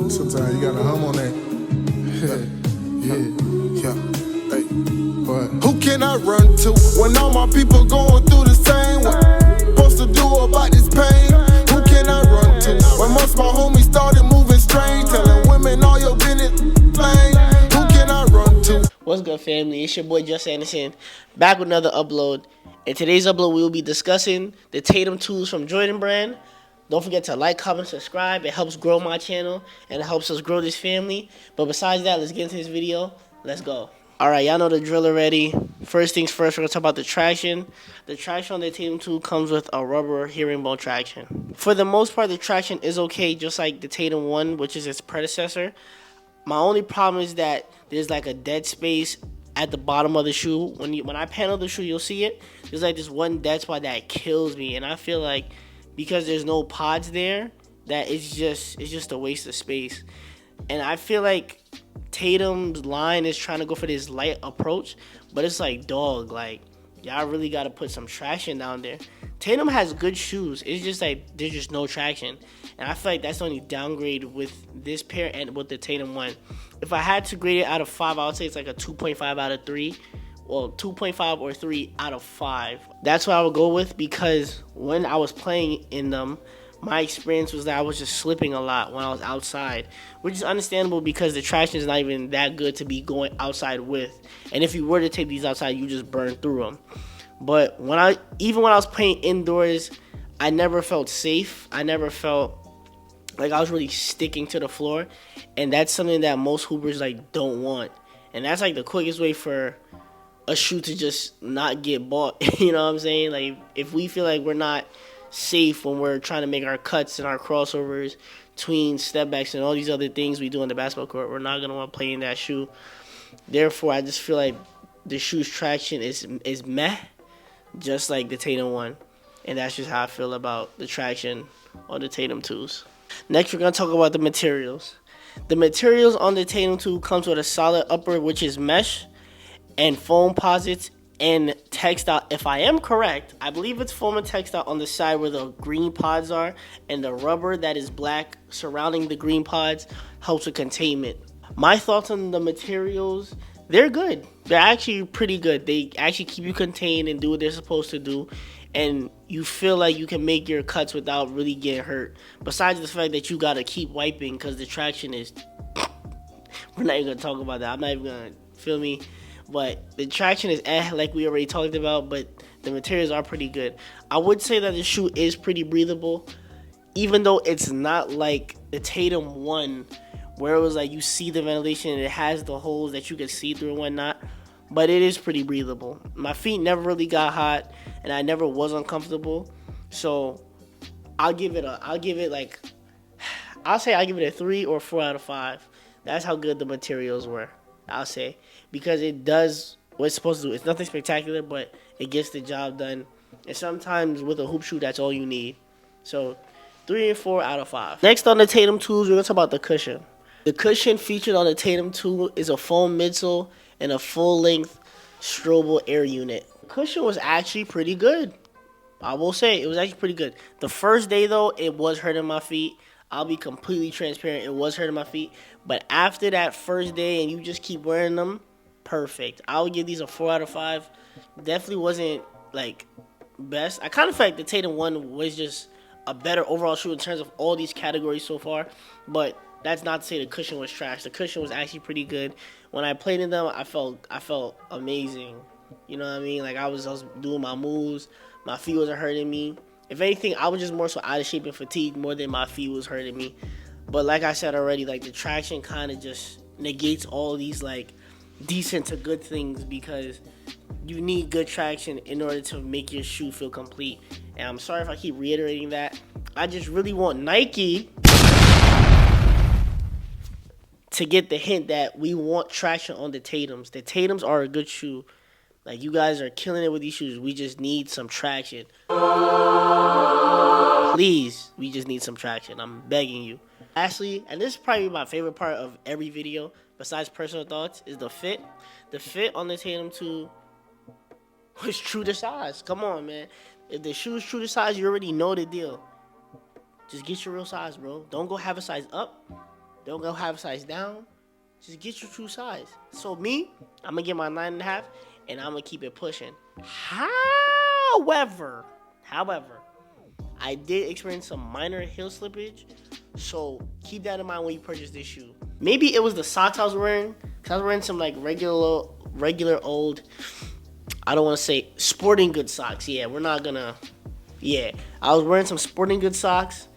Sometimes you gotta hum on that. Yeah. Hey, but who can I run to when all my people going through the same? What supposed to do about this pain? Who can I run to when most my homies started moving strange, telling women all your business plain? Who can I run to? What's good, family? It's your boy Juss Anderson, back with another upload. In today's upload, we will be discussing the Tatum tools from Jordan brand. Don't forget to like, comment, subscribe. It helps grow my channel and it helps us grow this family. But besides that, let's get into this video. Let's go. Alright, y'all know the drill already. First things first, we're going to talk about the traction. The traction on the Tatum tool comes with a rubber herringbone traction. For the most part, the traction is okay, just like the Tatum 1, which is its predecessor. My only problem is that there's like a dead space at the bottom of the shoe. When I panel the shoe, you'll see it. There's like this one dead spot that kills me, and I feel like because there's no pods there, that it's just a waste of space. And I feel like Tatum's line is trying to go for this light approach, but it's like, dog, like, y'all really got to put some traction down there. Tatum has good shoes. It's just like there's just no traction. And I feel like that's the only downgrade with this pair and with the Tatum 1. If I had to grade it out of 5, I would say it's like a 2.5 out of 3. Well, 2.5 or 3 out of 5. That's what I would go with, because when I was playing in them, my experience was that I was just slipping a lot when I was outside, which is understandable because the traction is not even that good to be going outside with. And if you were to take these outside, you just burn through them. But even when I was playing indoors, I never felt safe. I never felt like I was really sticking to the floor, and that's something that most hoopers like don't want. And that's like the quickest way for a shoe to just not get bought. You know what I'm saying? Like, if we feel like we're not safe when we're trying to make our cuts and our crossovers, tween, step backs, and all these other things we do in the basketball court, we're not gonna want to play in that shoe. Therefore, I just feel like the shoe's traction is meh, just like the Tatum 1. And that's just how I feel about the traction on the Tatum 2s. Next, we're going to talk about the materials. The materials on the Tatum 2 comes with a solid upper, which is mesh, and foam posits, and textile. If I am correct, I believe it's foam and textile on the side where the green pods are, and the rubber that is black surrounding the green pods helps with containment. My thoughts on the materials: they're good. They're actually pretty good. They actually keep you contained and do what they're supposed to do, and you feel like you can make your cuts without really getting hurt. Besides the fact that you gotta keep wiping because the traction is we're not even gonna talk about that. I'm not even gonna feel me. But the traction is like we already talked about, but the materials are pretty good. I would say that the shoe is pretty breathable, even though it's not like the Tatum 1, where it was like you see the ventilation and it has the holes that you can see through and whatnot. But it is pretty breathable. My feet never really got hot, and I never was uncomfortable. So I'll give it a 3 or 4 out of 5. That's how good the materials were, I'll say, because it does what it's supposed to do. It's nothing spectacular, but it gets the job done. And sometimes with a hoop shoe, that's all you need. So 3 and 4 out of 5. Next on the Tatum tools, we're gonna talk about the cushion. The cushion featured on the Tatum tool is a foam midsole and a full-length Strobel air unit. The cushion was actually pretty good. I will say it was actually pretty good. The first day, though, it was hurting my feet. I'll be completely transparent. It was hurting my feet. But after that first day and you just keep wearing them, perfect. I would give these a 4 out of 5. Definitely wasn't, like, best. I kind of feel like the Tatum 1 was just a better overall shoe in terms of all these categories so far. But that's not to say the cushion was trash. The cushion was actually pretty good. When I played in them, I felt amazing. You know what I mean? Like, I was doing my moves. My feet wasn't hurting me. If anything, I was just more so out of shape and fatigued more than my feet was hurting me. But like I said already, like, the traction kind of just negates all these, like, decent to good things, because you need good traction in order to make your shoe feel complete. And I'm sorry if I keep reiterating that. I just really want Nike to get the hint that we want traction on the Tatums. The Tatums are a good shoe. Like, you guys are killing it with these shoes. We just need some traction. Please, we just need some traction. I'm begging you. Lastly, and this is probably my favorite part of every video, besides personal thoughts, is the fit. The fit on the Tatum 2 was true to size. Come on, man. If the shoe is true to size, you already know the deal. Just get your real size, bro. Don't go have a size up. Don't go half size down. Just get your true size. So me, I'm gonna get my 9.5, and I'm gonna keep it pushing. However, I did experience some minor heel slippage, so keep that in mind when you purchase this shoe. Maybe it was the socks I was wearing, cause I was wearing some like regular old, I don't want to say sporting good socks. Yeah, I was wearing some sporting good socks,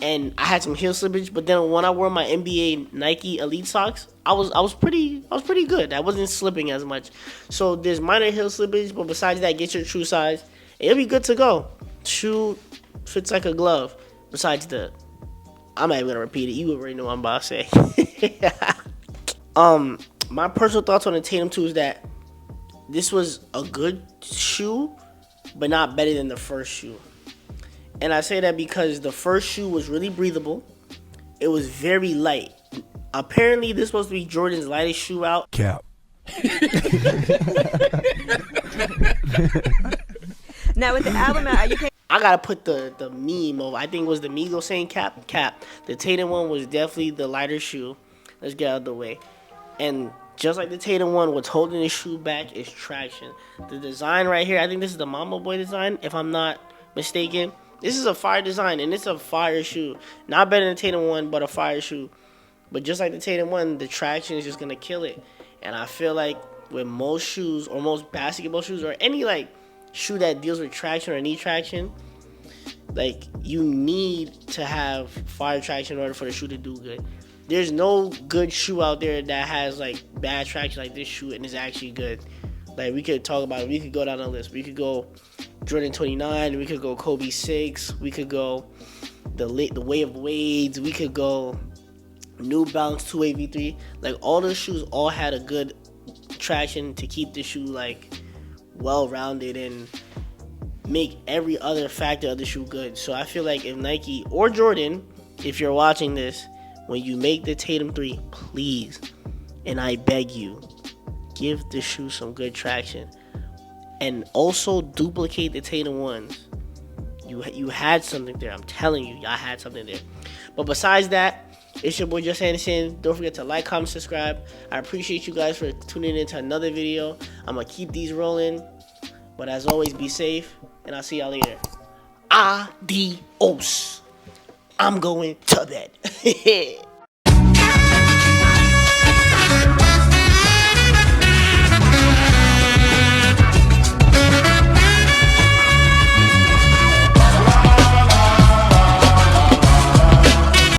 and I had some heel slippage. But then when I wore my NBA Nike Elite socks, I was pretty good. I wasn't slipping as much. So there's minor heel slippage, but besides that, get your true size. It'll be good to go. Shoe fits like a glove. Besides I'm not even gonna repeat it. You already know what I'm about to say. My personal thoughts on the Tatum 2 is that this was a good shoe, but not better than the first shoe. And I say that because the first shoe was really breathable. It was very light. Apparently, this is supposed to be Jordan's lightest shoe out. Cap. Now with the album out, are you paying? I gotta put the meme over. I think it was the Migos saying cap. The Tatum one was definitely the lighter shoe. Let's get out of the way. And just like the Tatum one, what's holding the shoe back is traction. The design right here, I think this is the Mama Boy design, if I'm not mistaken. This is a fire design, and it's a fire shoe. Not better than the Tatum one, but a fire shoe. But just like the Tatum one, the traction is just gonna kill it. And I feel like with most shoes, or most basketball shoes, or any like shoe that deals with traction or need traction, like you need to have fire traction in order for the shoe to do good. There's no good shoe out there that has like bad traction like this shoe and is actually good. Like we could talk about it. We could go down the list. We could go Jordan 29. We could go Kobe 6. We could go the Way of Wades. We could go New Balance 2AV3. Like all those shoes all had a good traction to keep the shoe like well-rounded and make every other factor of the shoe good. So I feel like if Nike or Jordan, if you're watching this, when you make the Tatum 3, please, and I beg you, give the shoe some good traction. And also duplicate the Tatum 1s. You had something there. I'm telling you, y'all had something there. But besides that, it's your boy Juss Anderson. Don't forget to like, comment, subscribe. I appreciate you guys for tuning in to another video. I'm going to keep these rolling. But as always, be safe. And I'll see y'all later. Adios. I'm going to bed.